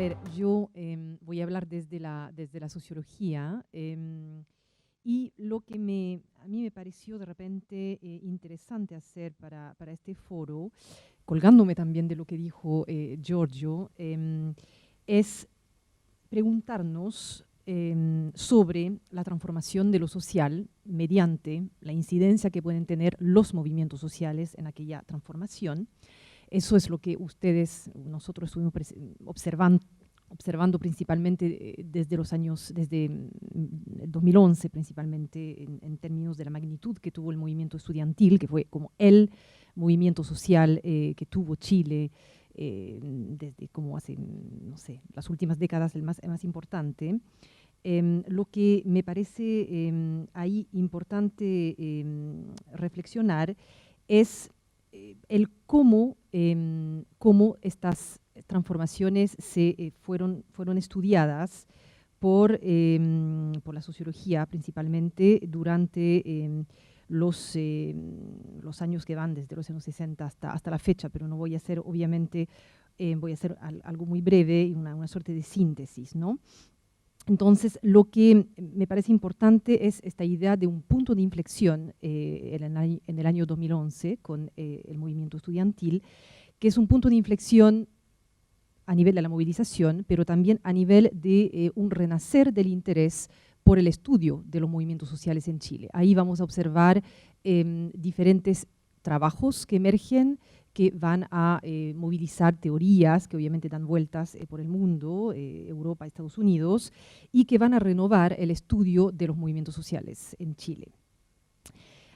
ver, yo voy a hablar desde la sociología y lo que a mí me pareció de repente interesante hacer para este foro, colgándome también de lo que dijo Giorgio, es preguntarnos sobre la transformación de lo social mediante la incidencia que pueden tener los movimientos sociales en aquella transformación. Eso es lo que nosotros estuvimos observando principalmente desde los años, desde el 2011 principalmente, en términos de la magnitud que tuvo el movimiento estudiantil, que fue como el movimiento social que tuvo Chile desde como hace, no sé, las últimas décadas, el más importante. Lo que me parece ahí importante reflexionar es el cómo estas transformaciones fueron estudiadas por la sociología principalmente durante los años que van desde los años 60 hasta la fecha, pero no voy a hacer, obviamente, voy a hacer algo muy breve y una suerte de síntesis, ¿no? Entonces, lo que me parece importante es esta idea de un punto de inflexión en el año 2011 con el movimiento estudiantil, que es un punto de inflexión a nivel de la movilización, pero también a nivel de un renacer del interés por el estudio de los movimientos sociales en Chile. Ahí vamos a observar diferentes trabajos que emergen, que van a movilizar teorías que obviamente dan vueltas por el mundo, Europa, Estados Unidos, y que van a renovar el estudio de los movimientos sociales en Chile.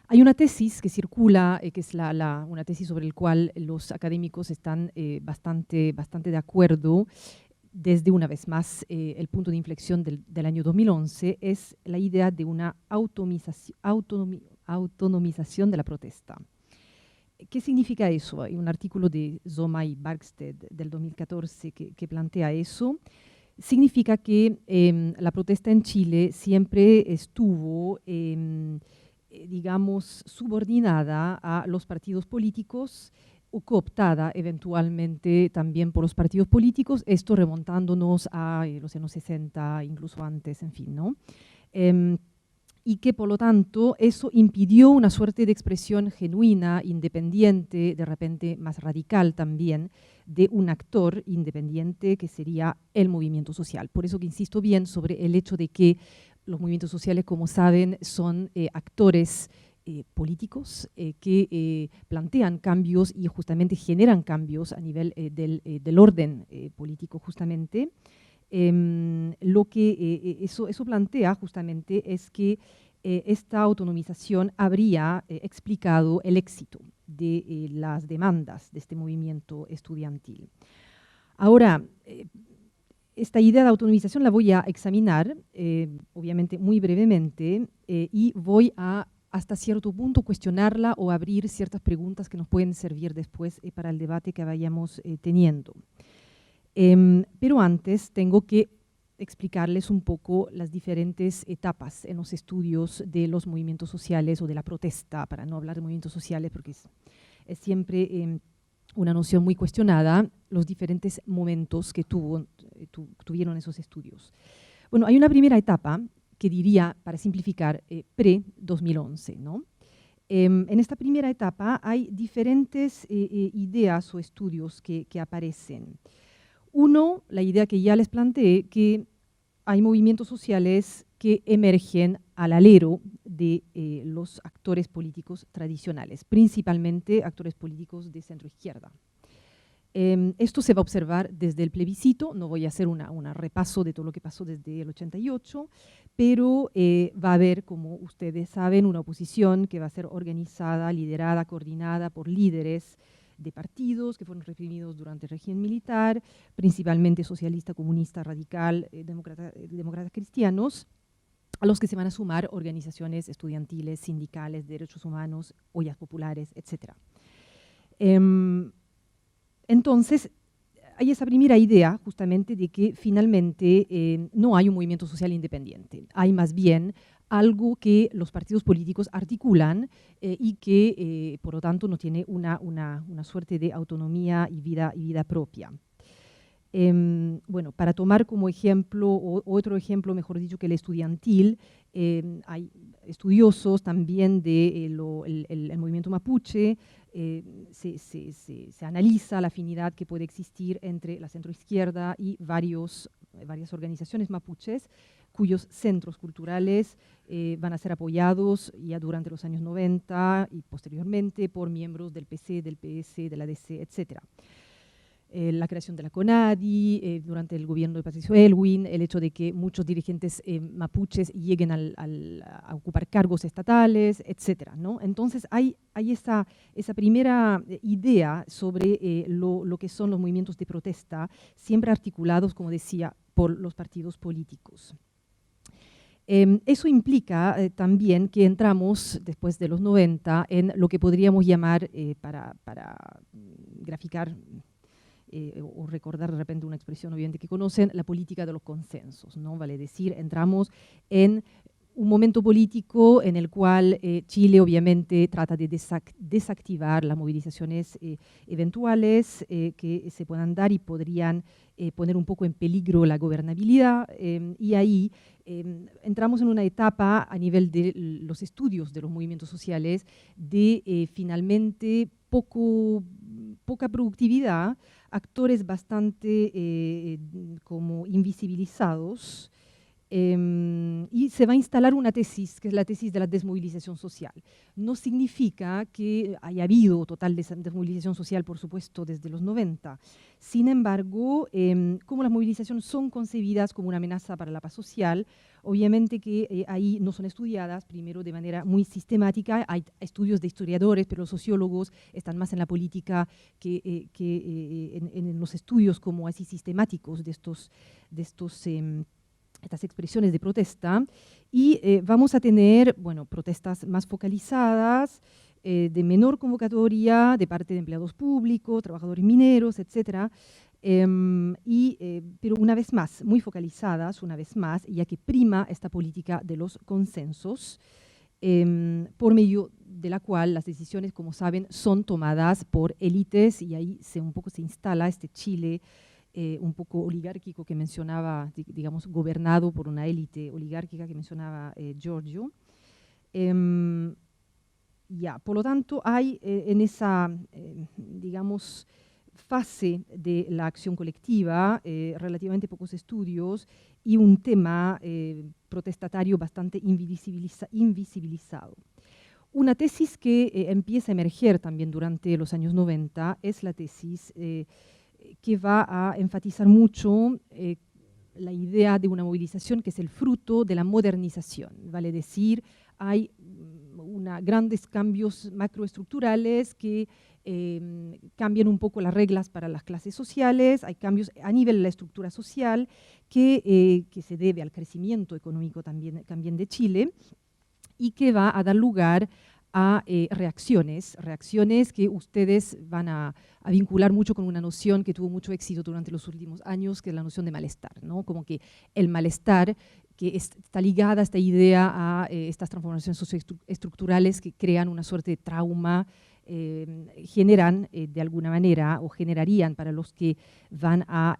Hay una tesis que circula, que es una tesis sobre la cual los académicos están bastante de acuerdo, desde una vez más el punto de inflexión del año 2011, es la idea de una autonomización de la protesta. ¿Qué significa eso? Hay un artículo de Zoma y Barksted del 2014 que plantea eso. Significa que la protesta en Chile siempre estuvo, digamos, subordinada a los partidos políticos o cooptada eventualmente también por los partidos políticos, esto remontándonos a los años 60, incluso antes, en fin, ¿no? Y que por lo tanto eso impidió una suerte de expresión genuina, independiente, de repente más radical también, de un actor independiente que sería el movimiento social. Por eso que insisto bien sobre el hecho de que los movimientos sociales, como saben, son actores políticos que plantean cambios y justamente generan cambios a nivel del orden político justamente. Lo que eso plantea justamente es que esta autonomización habría explicado el éxito de las demandas de este movimiento estudiantil. Ahora, esta idea de autonomización la voy a examinar, obviamente muy brevemente, y voy a hasta cierto punto cuestionarla o abrir ciertas preguntas que nos pueden servir después para el debate que vayamos teniendo. Pero antes tengo que explicarles un poco las diferentes etapas en los estudios de los movimientos sociales o de la protesta, para no hablar de movimientos sociales porque es siempre una noción muy cuestionada, los diferentes momentos que tuvieron esos estudios. Bueno, hay una primera etapa que diría, para simplificar, pre-2011, ¿no? En esta primera etapa hay diferentes ideas o estudios que aparecen. Uno, la idea que ya les planteé, que hay movimientos sociales que emergen al alero de los actores políticos tradicionales, principalmente actores políticos de centro-izquierda. Esto se va a observar desde el plebiscito, no voy a hacer un repaso de todo lo que pasó desde el 88, pero va a haber, como ustedes saben, una oposición que va a ser organizada, liderada, coordinada por líderes de partidos que fueron reprimidos durante el régimen militar, principalmente socialista, comunista, radical, demócratas cristianos, a los que se van a sumar organizaciones estudiantiles, sindicales, de derechos humanos, ollas populares, etc. Entonces, hay esa primera idea justamente de que finalmente no hay un movimiento social independiente, hay más bien algo que los partidos políticos articulan y que, por lo tanto, no tiene una suerte de autonomía y vida propia. Bueno, para tomar como ejemplo, otro ejemplo, mejor dicho, que el estudiantil, hay estudiosos también del movimiento mapuche. Se analiza la afinidad que puede existir entre la centroizquierda y varias organizaciones mapuches, cuyos centros culturales van a ser apoyados ya durante los años 90 y posteriormente por miembros del PC, del PS, de la DC, etcétera. La creación de la CONADI, durante el gobierno de Patricio Elwin, el hecho de que muchos dirigentes mapuches lleguen a ocupar cargos estatales, etcétera, ¿no? Entonces hay esa primera idea sobre lo que son los movimientos de protesta, siempre articulados, como decía, por los partidos políticos. Eso implica también que entramos, después de los 90, en lo que podríamos llamar, para graficar o recordar de repente una expresión obviamente que conocen, la política de los consensos, ¿no? Vale decir, entramos en un momento político en el cual Chile obviamente trata de desactivar las movilizaciones eventuales que se puedan dar y podrían poner un poco en peligro la gobernabilidad, y ahí entramos en una etapa a nivel de los estudios de los movimientos sociales de finalmente poca productividad, actores bastante como invisibilizados, y se va a instalar una tesis, que es la tesis de la desmovilización social. No significa que haya habido total desmovilización social, por supuesto, desde los 90. Sin embargo, como las movilizaciones son concebidas como una amenaza para la paz social, obviamente que ahí no son estudiadas, primero de manera muy sistemática. Hay estudios de historiadores, pero los sociólogos están más en la política que en los estudios como así sistemáticos de estas expresiones de protesta, y vamos a tener, bueno, protestas más focalizadas, de menor convocatoria de parte de empleados públicos, trabajadores mineros, etcétera, pero una vez más, muy focalizadas, una vez más, ya que prima esta política de los consensos, por medio de la cual las decisiones, como saben, son tomadas por élites, y ahí un poco se instala este Chile un poco oligárquico que mencionaba, digamos, gobernado por una élite oligárquica que mencionaba Giorgio. Por lo tanto, hay en esa, digamos, fase de la acción colectiva relativamente pocos estudios y un tema protestatario bastante invisibilizado. Una tesis que empieza a emerger también durante los años 90 es la tesis que va a enfatizar mucho la idea de una movilización que es el fruto de la modernización. Vale decir, hay grandes cambios macroestructurales que cambian un poco las reglas para las clases sociales, hay cambios a nivel de la estructura social que se debe al crecimiento económico también de Chile, y que va a dar lugar a reacciones que ustedes van a vincular mucho con una noción que tuvo mucho éxito durante los últimos años, que es la noción de malestar, ¿no? Como que el malestar que está ligada a esta idea a estas transformaciones socioestructurales que crean una suerte de trauma, generan de alguna manera o generarían para los que van a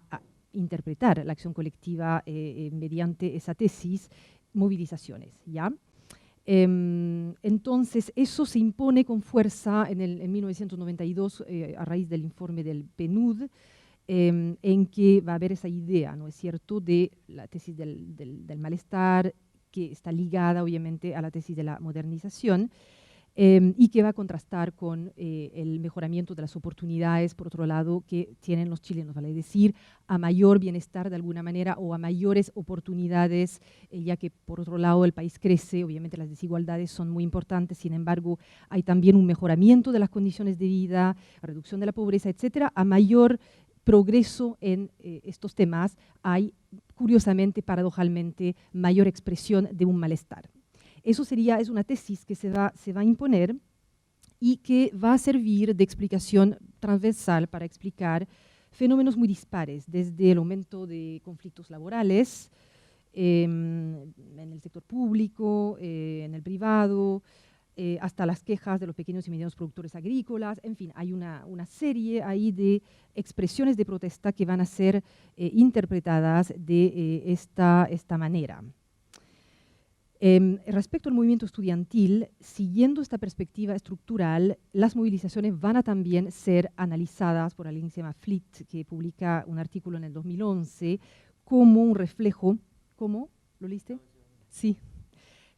interpretar la acción colectiva mediante esa tesis, movilizaciones, ¿ya? Entonces, eso se impone con fuerza en 1992 a raíz del informe del PNUD, en que va a haber esa idea, ¿no es cierto?, de la tesis del malestar, que está ligada obviamente a la tesis de la modernización, y que va a contrastar con el mejoramiento de las oportunidades, por otro lado, que tienen los chilenos, vale decir, a mayor bienestar de alguna manera o a mayores oportunidades, ya que por otro lado el país crece, obviamente las desigualdades son muy importantes, sin embargo hay también un mejoramiento de las condiciones de vida, reducción de la pobreza, etcétera. A mayor progreso en estos temas hay, curiosamente, paradojalmente, mayor expresión de un malestar. Eso es una tesis que se va a imponer y que va a servir de explicación transversal para explicar fenómenos muy dispares, desde el aumento de conflictos laborales en el sector público, en el privado, hasta las quejas de los pequeños y medianos productores agrícolas. En fin, hay una serie ahí de expresiones de protesta que van a ser interpretadas de esta manera. Respecto al movimiento estudiantil, siguiendo esta perspectiva estructural, las movilizaciones van a también ser analizadas por alguien que se llama Fleet, que publica un artículo en el 2011, como un reflejo, ¿cómo? ¿Lo leíste? Sí.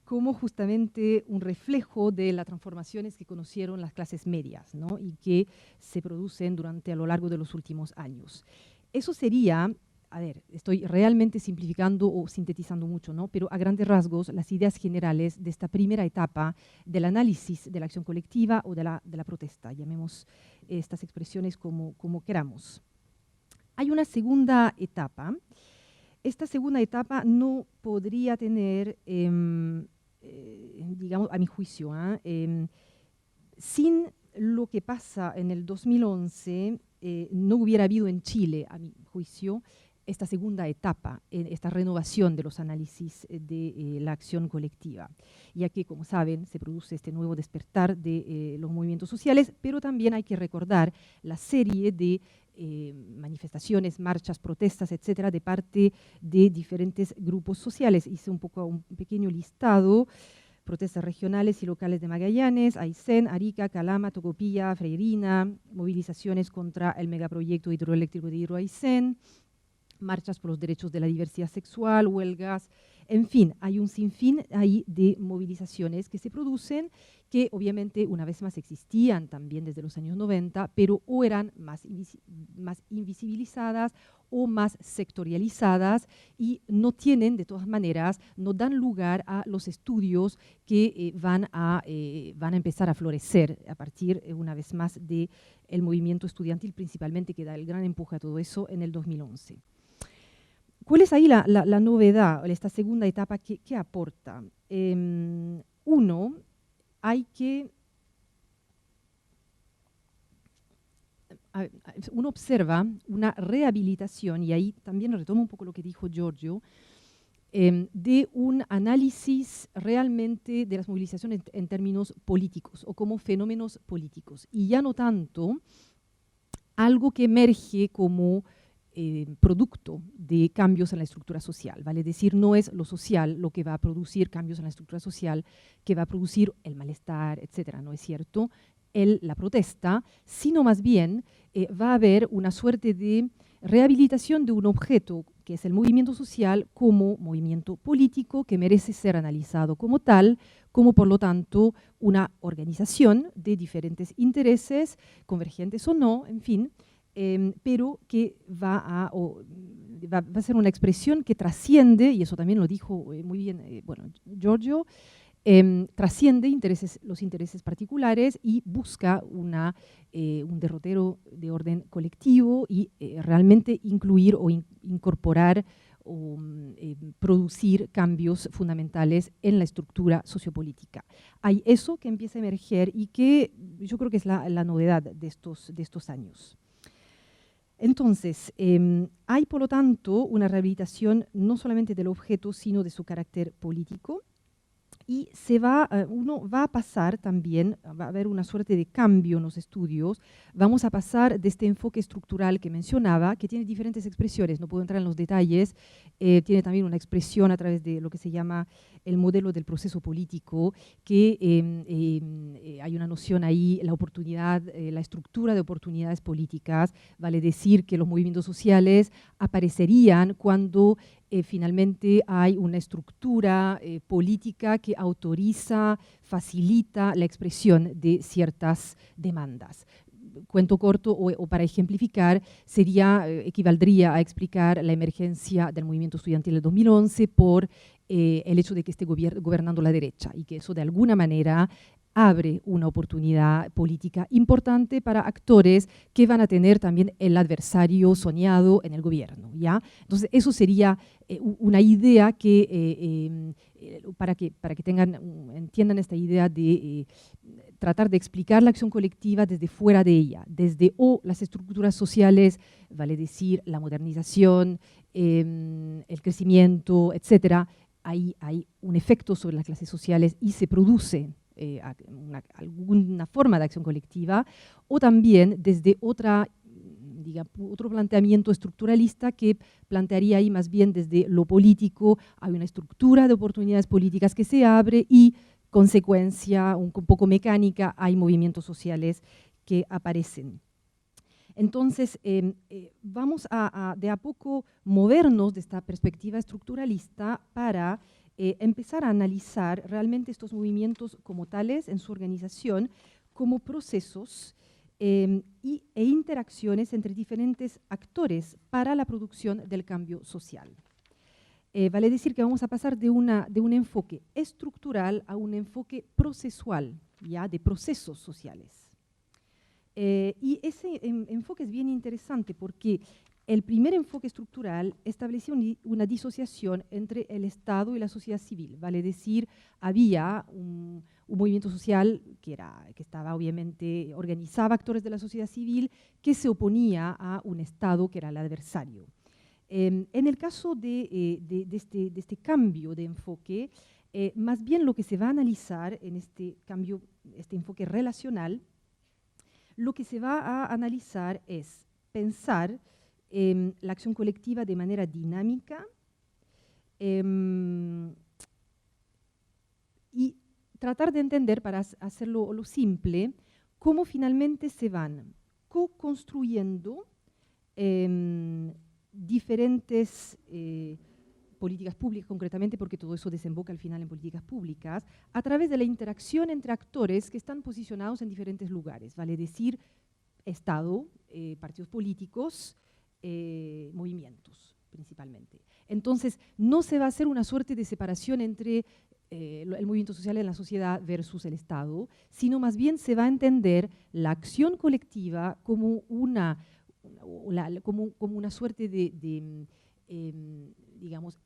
Como justamente un reflejo de las transformaciones que conocieron las clases medias, ¿no? Y que se producen a lo largo de los últimos años. Eso sería, a ver, estoy realmente simplificando o sintetizando mucho, ¿no? Pero a grandes rasgos, las ideas generales de esta primera etapa del análisis de la acción colectiva o de la protesta, llamemos estas expresiones como queramos. Hay una segunda etapa. Esta segunda etapa no podría tener, digamos, a mi juicio, sin lo que pasa en el 2011, no hubiera habido en Chile, a mi juicio, esta segunda etapa, esta renovación de los análisis de la acción colectiva, ya que, como saben, se produce este nuevo despertar de los movimientos sociales, pero también hay que recordar la serie de manifestaciones, marchas, protestas, etcétera, de parte de diferentes grupos sociales. Hice un pequeño listado: protestas regionales y locales de Magallanes, Aysén, Arica, Calama, Tocopilla, Freirina, movilizaciones contra el megaproyecto hidroeléctrico de Hidro Aysén, marchas por los derechos de la diversidad sexual, huelgas, en fin, hay un sinfín ahí de movilizaciones que se producen, que obviamente una vez más existían también desde los años 90, pero o eran más invisibilizadas o más sectorializadas y no tienen, de todas maneras, no dan lugar a los estudios que van a empezar a florecer a partir, una vez más, del movimiento estudiantil, principalmente, que da el gran empuje a todo eso en el 2011. ¿Cuál es ahí la novedad, esta segunda etapa que aporta? Uno observa una rehabilitación, y ahí también retomo un poco lo que dijo Giorgio, de un análisis realmente de las movilizaciones en términos políticos o como fenómenos políticos, y ya no tanto algo que emerge como producto de cambios en la estructura social, ¿vale? Es decir, no es lo social lo que va a producir cambios en la estructura social, que va a producir el malestar, etcétera, no es cierto, la protesta, sino más bien va a haber una suerte de rehabilitación de un objeto que es el movimiento social como movimiento político que merece ser analizado como tal, como por lo tanto una organización de diferentes intereses, convergentes o no, en fin, pero que va a ser una expresión que trasciende, y eso también lo dijo muy bien Giorgio, trasciende los intereses particulares y busca un derrotero de orden colectivo y realmente incluir o incorporar o producir cambios fundamentales en la estructura sociopolítica. Hay eso que empieza a emerger y que yo creo que es la novedad de estos años. Entonces, hay por lo tanto una rehabilitación no solamente del objeto, sino de su carácter político, y uno va a pasar también, va a haber una suerte de cambio en los estudios, vamos a pasar de este enfoque estructural que mencionaba, que tiene diferentes expresiones, no puedo entrar en los detalles, tiene también una expresión a través de lo que se llama el modelo del proceso político, que hay una noción ahí, la oportunidad, la estructura de oportunidades políticas, vale decir que los movimientos sociales aparecerían cuando finalmente hay una estructura política que autoriza, facilita la expresión de ciertas demandas. Cuento corto o para ejemplificar, equivaldría a explicar la emergencia del movimiento estudiantil del 2011 por el hecho de que esté gobernando la derecha y que eso de alguna manera abre una oportunidad política importante para actores que van a tener también el adversario soñado en el gobierno, ¿ya? Entonces, eso sería una idea que, para que entiendan esta idea de tratar de explicar la acción colectiva desde fuera de ella, desde las estructuras sociales, vale decir, la modernización, el crecimiento, etcétera. Hay un efecto sobre las clases sociales y se produce alguna forma de acción colectiva, o también desde otro planteamiento estructuralista que plantearía ahí más bien desde lo político, hay una estructura de oportunidades políticas que se abre y, consecuencia un poco mecánica, hay movimientos sociales que aparecen. Entonces, vamos de a poco movernos de esta perspectiva estructuralista para empezar a analizar realmente estos movimientos como tales en su organización, como procesos e interacciones entre diferentes actores para la producción del cambio social. Vale decir que vamos a pasar de un enfoque estructural a un enfoque procesual, ya de procesos sociales. Y ese enfoque es bien interesante porque el primer enfoque estructural establecía una disociación entre el Estado y la sociedad civil. Vale decir, había un movimiento social que estaba obviamente, organizaba actores de la sociedad civil que se oponía a un Estado que era el adversario. En el caso de este cambio de enfoque, más bien lo que se va a analizar en este cambio, este enfoque relacional, lo que se va a analizar es pensar la acción colectiva de manera dinámica y tratar de entender, para hacerlo lo simple, cómo finalmente se van co-construyendo diferentes políticas públicas, concretamente, porque todo eso desemboca al final en políticas públicas, a través de la interacción entre actores que están posicionados en diferentes lugares, vale decir, Estado, partidos políticos, movimientos, principalmente. Entonces, no se va a hacer una suerte de separación entre el movimiento social en la sociedad versus el Estado, sino más bien se va a entender la acción colectiva como una suerte digamos,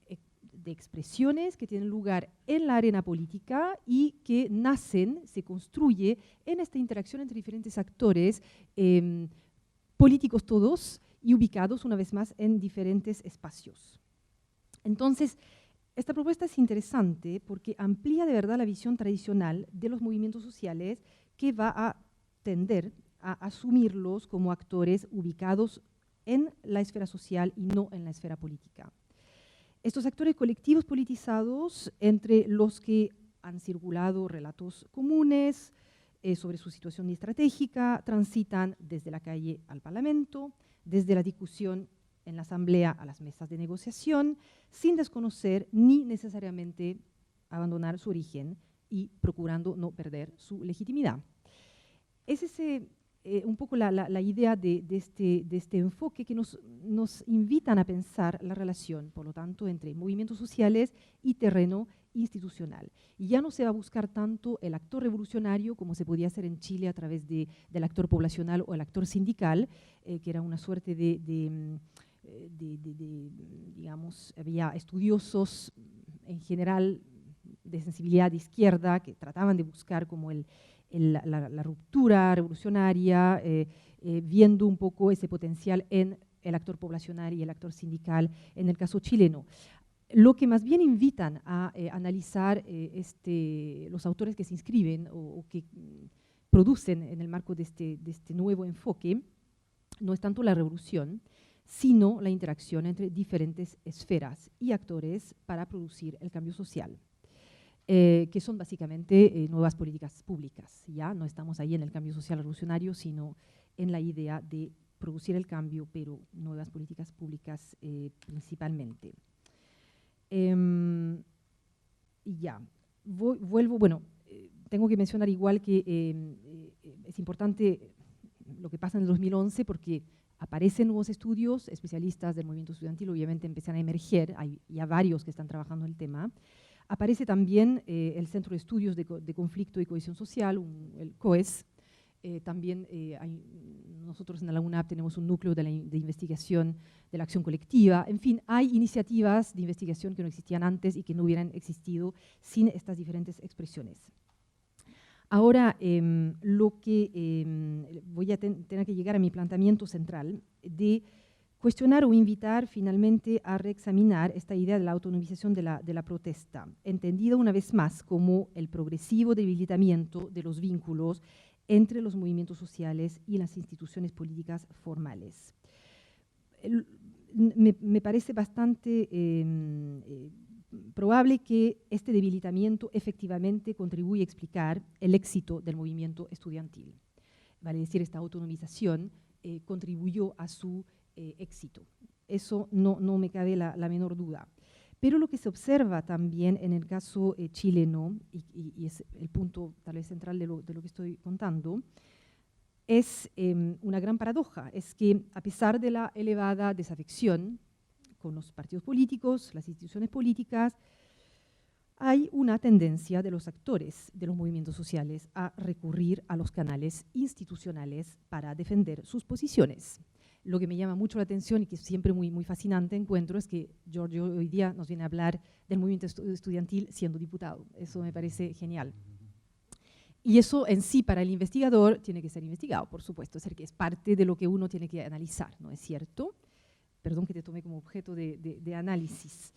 de expresiones que tienen lugar en la arena política y que nacen, se construye en esta interacción entre diferentes actores, políticos todos, y ubicados una vez más en diferentes espacios. Entonces, esta propuesta es interesante porque amplía de verdad la visión tradicional de los movimientos sociales, que va a tender a asumirlos como actores ubicados en la esfera social y no en la esfera política. Estos actores colectivos politizados, entre los que han circulado relatos comunes sobre su situación estratégica, transitan desde la calle al Parlamento, desde la discusión en la Asamblea a las mesas de negociación, sin desconocer ni necesariamente abandonar su origen y procurando no perder su legitimidad. Es un poco la idea de este enfoque que nos invitan a pensar la relación, por lo tanto, entre movimientos sociales y terreno institucional. Y ya no se va a buscar tanto el actor revolucionario como se podía hacer en Chile a través del actor poblacional o el actor sindical, que era una suerte digamos, había estudiosos en general de sensibilidad de izquierda que trataban de buscar como la ruptura revolucionaria, viendo un poco ese potencial en el actor poblacional y el actor sindical en el caso chileno. Lo que más bien invitan a analizar los autores que se inscriben o que producen en el marco de este nuevo enfoque no es tanto la revolución, sino la interacción entre diferentes esferas y actores para producir el cambio social. Que son básicamente nuevas políticas públicas. Ya no estamos ahí en el cambio social revolucionario, sino en la idea de producir el cambio, pero nuevas políticas públicas principalmente. Y ya, vuelvo, bueno, tengo que mencionar igual que es importante lo que pasa en el 2011 porque aparecen nuevos estudios, especialistas del movimiento estudiantil obviamente empiezan a emerger, hay ya varios que están trabajando el tema. Aparece también el Centro de Estudios de Conflicto y Cohesión Social, el COES. También nosotros en la UNAP tenemos un núcleo de investigación de la acción colectiva. En fin, hay iniciativas de investigación que no existían antes y que no hubieran existido sin estas diferentes expresiones. Ahora, lo que voy a tener que llegar a mi planteamiento central de cuestionar o invitar finalmente a reexaminar esta idea de la autonomización de la protesta, entendida una vez más como el progresivo debilitamiento de los vínculos entre los movimientos sociales y las instituciones políticas formales. Me parece bastante probable que este debilitamiento efectivamente contribuye a explicar el éxito del movimiento estudiantil. Vale decir, esta autonomización contribuyó a su éxito. Eso no me cabe la menor duda. Pero lo que se observa también en el caso chileno, y es el punto tal vez central de lo que estoy contando, es una gran paradoja. Es que a pesar de la elevada desafección con los partidos políticos, las instituciones políticas, hay una tendencia de los actores de los movimientos sociales a recurrir a los canales institucionales para defender sus posiciones. Lo que me llama mucho la atención y que es siempre muy fascinante encuentro es que Giorgio hoy día nos viene a hablar del movimiento estudiantil siendo diputado. Eso me parece genial. Y eso en sí para el investigador tiene que ser investigado, por supuesto, es decir, que es parte de lo que uno tiene que analizar, ¿no es cierto? Perdón que te tomé como objeto de análisis.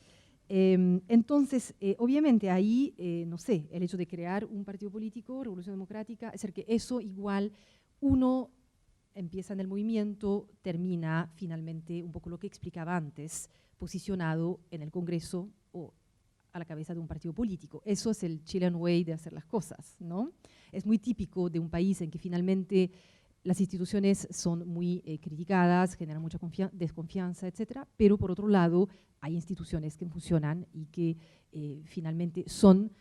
Entonces, obviamente ahí, no sé, el hecho de crear un partido político, Revolución Democrática, es decir, que eso igual uno empieza en el movimiento, termina finalmente un poco lo que explicaba antes, posicionado en el Congreso o a la cabeza de un partido político. Eso es el Chilean way de hacer las cosas, ¿no? Es muy típico de un país en que finalmente las instituciones son muy criticadas, generan mucha desconfianza, etcétera, pero por otro lado hay instituciones que funcionan y que finalmente son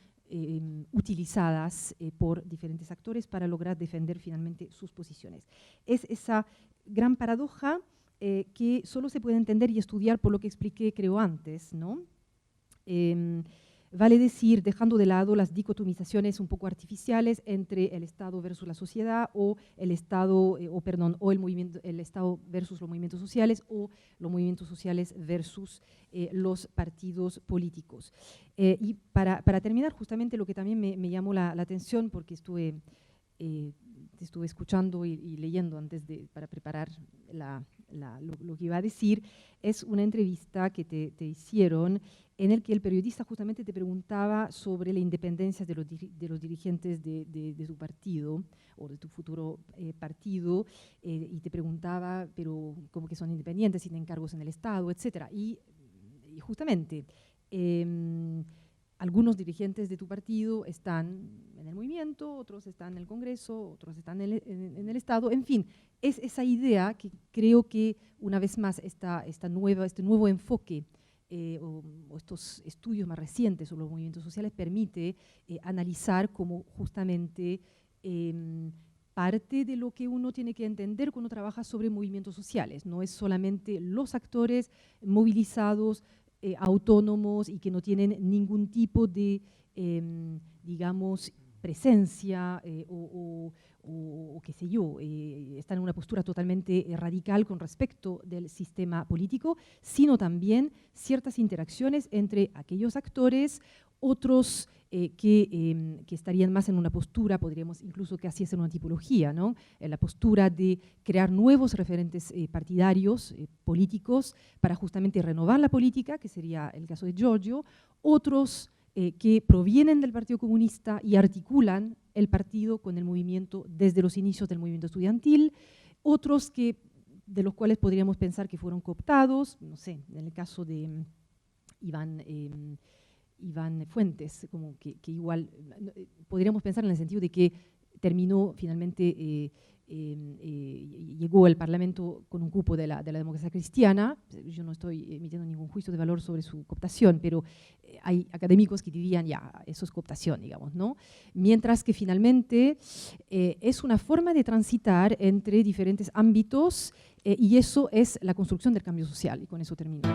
utilizadas por diferentes actores para lograr defender finalmente sus posiciones. Es esa gran paradoja que solo se puede entender y estudiar por lo que expliqué, creo, antes, ¿no? Vale decir, dejando de lado las dicotomizaciones un poco artificiales entre el Estado versus la sociedad o el Estado, el Estado versus los movimientos sociales o los movimientos sociales versus los partidos políticos. Y para terminar, justamente lo que también me llamó la atención, porque te estuve escuchando y leyendo antes para preparar lo que iba a decir, es una entrevista que te hicieron en el que el periodista justamente te preguntaba sobre la independencia de los dirigentes de tu partido o de tu futuro partido, y te preguntaba, pero ¿cómo que son independientes, tienen cargos en el Estado, etcétera? Y justamente algunos dirigentes de tu partido están en el movimiento, otros están en el Congreso, otros están en el Estado, en fin, es esa idea que creo que una vez más este nuevo enfoque o estos estudios más recientes sobre los movimientos sociales permite analizar cómo justamente parte de lo que uno tiene que entender cuando trabaja sobre movimientos sociales. No es solamente los actores movilizados, autónomos y que no tienen ningún tipo de, digamos, presencia o qué sé yo, están en una postura totalmente radical con respecto del sistema político, sino también ciertas interacciones entre aquellos actores, otros que estarían más en una postura, podríamos incluso casi hacer una tipología, ¿no? En la postura de crear nuevos referentes partidarios, políticos, para justamente renovar la política, que sería el caso de Giorgio, otros que provienen del Partido Comunista y articulan el partido con el movimiento desde los inicios del movimiento estudiantil, otros de los cuales podríamos pensar que fueron cooptados, no sé, en el caso de Iván Fuentes, como que igual podríamos pensar en el sentido de que terminó finalmente, llegó al Parlamento con un cupo de la democracia cristiana. Yo no estoy emitiendo ningún juicio de valor sobre su cooptación, pero hay académicos que dirían, ya, eso es cooptación, digamos, ¿no? Mientras que finalmente es una forma de transitar entre diferentes ámbitos y eso es la construcción del cambio social, y con eso termino.